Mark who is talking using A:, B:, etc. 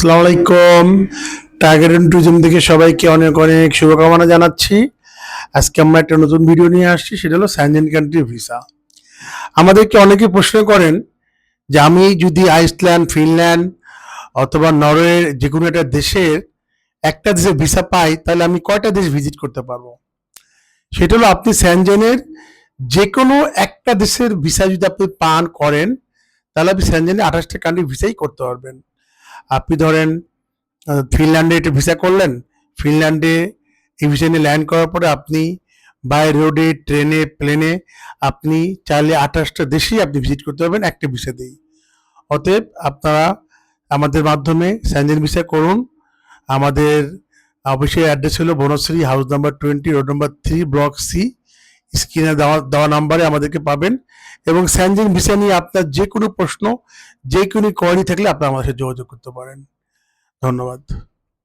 A: আসসালামু আলাইকুম। Tiger and tourism থেকে সবাইকে অনেক অনেক শুভকামনা জানাচ্ছি। আজকে আমরা একটা নতুন ভিডিও নিয়ে আসছি, সেটা হলো স্যানজেন কান্ট্রি ভিসা। আমাদেরকে অনেকে প্রশ্ন করেন যে আমি যদি আইসল্যান্ড, ফিনল্যান্ড অথবা নরওয়ের যে কোনো একটা দেশের একটা দেশের ভিসা পাই, তাহলে আমি কয়টা দেশ ভিজিট করতে পারবো? সেটা হলো আপনি স্যানজেনের যে কোনো একটা দেশের ভিসা যদি আপনি পান করেন, তাহলে আপনি স্যানজেনে 28টা কান্ট্রি ভিসাই করতে পারবেন। আপনি ধরেন ফিনল্যান্ডে এটা ভিসা করলেন, ফিনল্যান্ডে এই ভিসা নিয়ে ল্যান্ড করার পরে আপনি বাই রোডে, ট্রেনে, প্লেনে আপনি চাইলে 28টা দেশেই আপনি ভিজিট করতে পারবেন একটা ভিসা দিয়েই। অতএব আপনারা আমাদের মাধ্যমে স্যানজেন ভিসা করুন। আমাদের অফিসের অ্যাড্রেস হলো Banasree, house number 20, road number 3, block C. স্ক্রিনে দেওয়া দেওয়া নাম্বারে আমাদেরকে পাবেন, এবং স্যানজেন ভিসা নিয়ে আপনার যে কোনো প্রশ্ন, যে কোনো কোয়ারি থাকলে আপনারা আমাদের সাথে যোগাযোগ করতে পারেন। ধন্যবাদ।